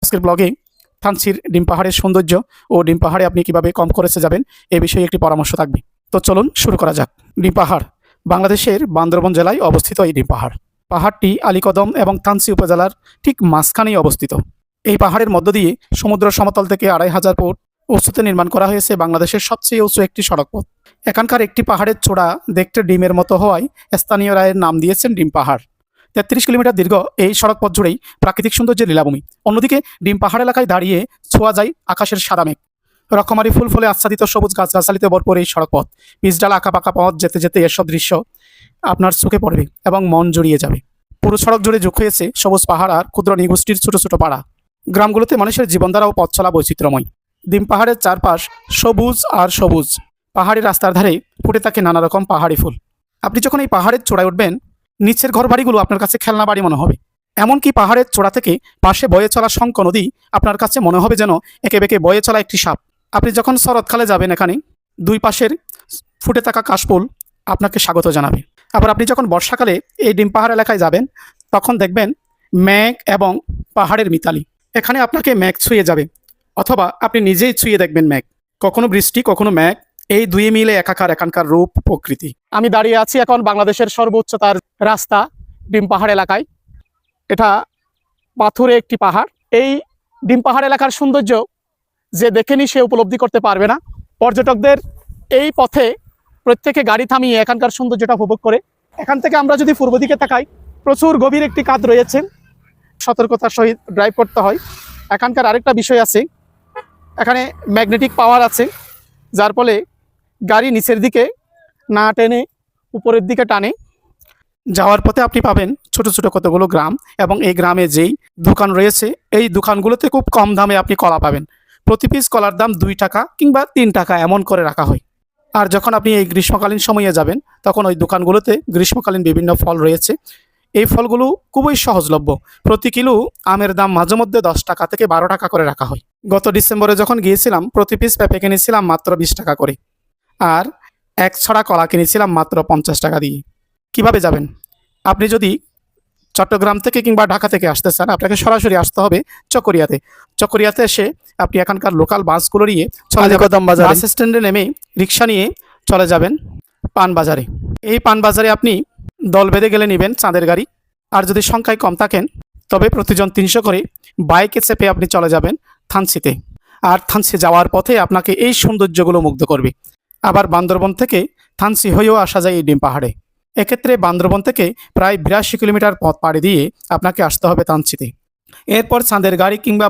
আজকের ব্লগে থানচির ডিম পাহাড়ের সৌন্দর্য ও ডিম পাহাড়ে আপনি কিভাবে কম খরচে যাবেন এ বিষয়ে একটি পরামর্শ থাকবে। তো চলুন শুরু করা যাক। ডিম পাহাড় বাংলাদেশের বান্দরবান জেলায় অবস্থিত এই ডিম পাহাড়। পাহাড়টি আলীকদম এবং থানচি উপজেলার ঠিক মাঝখানেই অবস্থিত। এই পাহাড়ের মধ্য দিয়ে সমুদ্র সমতল থেকে ২৫০০ ফুট উঁচুতে নির্মাণ করা হয়েছে বাংলাদেশের সবচেয়ে উঁচু একটি সড়ক পথ। এখানকার একটি পাহাড়ের চূড়া দেখতে ডিমের মতো হওয়ায় স্থানীয়রা এর নাম দিয়েছেন ডিম পাহাড়। ৩৩ কিলোমিটার দীর্ঘ এই সড়ক পথ জুড়েই প্রাকৃতিক সৌন্দর্যের লীলাভূমি। অন্যদিকে ডিম পাহাড় এলাকায় দাঁড়িয়ে ছোঁয়া যায় আকাশের সাদা মেঘ। রকমারি ফুল ফলে আচ্ছাদিত সবুজ গাছগাছালিতে ভরপুর এই সড়ক পথ। পিচডাল আঁকা পাকা পথ যেতে যেতে এসব দৃশ্য আপনার চোখে পড়বে এবং মন জড়িয়ে যাবে। পুরো সড়ক জুড়ে যোগ হয়েছে সবুজ পাহাড় আর ক্ষুদ্র নিগোষ্ঠীর ছোট ছোট পাড়া। গ্রামগুলোতে মানুষের জীবনধারা ও পথ চলা বৈচিত্র্যময়। ডিম পাহাড়ের চারপাশ সবুজ আর সবুজ। পাহাড়ি রাস্তার ধারে ফুটে থাকে নানা রকম পাহাড়ি ফুল। আপনি যখন এই পাহাড়ের চূড়ায় উঠবেন, নিচের ঘরবাড়িগুলো আপনার কাছে খেলনা বাড়ি মনে হবে। এমনকি পাহাড়ের চূড়া থেকে পাশে বয়ে চলা শঙ্খ নদী আপনার কাছে মনে হবে যেন একে বেঁকে বয়ে চলা একটি সাপ। আপনি যখন শরৎকালে যাবেন, এখানে দুই পাশের ফুটে থাকা কাশফুল আপনাকে স্বাগত জানাবে। আবার আপনি যখন বর্ষাকালে এই ডিম পাহাড় এলাকায় যাবেন, তখন দেখবেন মেঘ এবং পাহাড়ের মিতালি। এখানে আপনাকে মেঘ ছুঁয়ে যাবে, অথবা আপনি নিজেই ছুঁয়ে দেখবেন মেঘ। কখনো বৃষ্টি, কখনো মেঘ, এই দুই মিলে একাকার এখানকার রূপ প্রকৃতি। আমি দাঁড়িয়ে আছি এখন বাংলাদেশের সর্বোচ্চতার রাস্তা ডিম পাহাড় এলাকায়। এটা পাথুরে একটি পাহাড়। এই ডিম পাহাড় এলাকার সৌন্দর্য যে দেখেনি সে উপলব্ধি করতে পারবে না। পর্যটকদের এই পথে প্রত্যেকে গাড়ি থামিয়ে এখানকার সৌন্দর্যটা উপভোগ করে। এখান থেকে আমরা যদি পূর্ব দিকে তাকাই, প্রচুর গভীর একটি কাঁধ রয়েছে, সতর্কতার সহিত ড্রাইভ করতে হয়। এখানকার আরেকটা বিষয় আছে, এখানে ম্যাগনেটিক পাওয়ার আছে, যার ফলে গাড়ি নিচের দিকে না টেনে উপরের দিকে টানে। যাওয়ার পথে আপনি পাবেন ছোট ছোট কতগুলো গ্রাম, এবং এই গ্রামে যেই দোকান রয়েছে এই দোকানগুলোতে খুব কম দামে আপনি কলা পাবেন। প্রতি পিস কলার দাম 2 টাকা কিংবা 3 টাকা এমন করে রাখা হয়। আর যখন আপনি এই গ্রীষ্মকালীন সময়ে যাবেন, তখন ওই দোকানগুলোতে গ্রীষ্মকালীন বিভিন্ন ফল রয়েছে। এই ফলগুলো খুবই সহজলভ্য। প্রতি কিলো আমের দাম মাঝে মধ্যে 10 টাকা থেকে 12 টাকা করে রাখা হয়। গত ডিসেম্বরে যখন গিয়েছিলাম, প্রতি পিস পেঁপে কিনেছিলাম মাত্র 20 টাকা করে, আর এক ছড়া কলা কিনেছিলাম মাত্র 50 টাকা দিয়ে। কিভাবে যাবেন? আপনি যদি চট্টগ্রাম থেকে কিংবা ঢাকা থেকে আসতে চান, আপনাকে সরাসরি আসতে হবে চকরিয়াতে। চকরিয়াতে এসে আপনি এখানকার লোকাল বাসগুলো নিয়ে বাস স্ট্যান্ডে নেমে রিক্সা নিয়ে চলে যাবেন পানবাজারে। এই পানবাজারে আপনি দল বেঁধে গেলে নেবেন চাঁদের গাড়ি। আর যদি সংখ্যায় কম থাকেন, তবে প্রতিজন 300 করে বাইকে চেপে আপনি চলে যাবেন থানচিতে। আর থানচি যাওয়ার পথে আপনাকে এই সৌন্দর্যগুলো মুগ্ধ করবে। আবার বান্দরবন থেকে থানচি হয়েও আসা যায় এই ডিম পাহাড়ে। এক্ষেত্রে বান্দরবন থেকে প্রায় 82 কিলোমিটার পথ পাড়ি দিয়ে আপনাকে আসতে হবে থানচিতে। এরপর চাঁদের গাড়ি কিংবা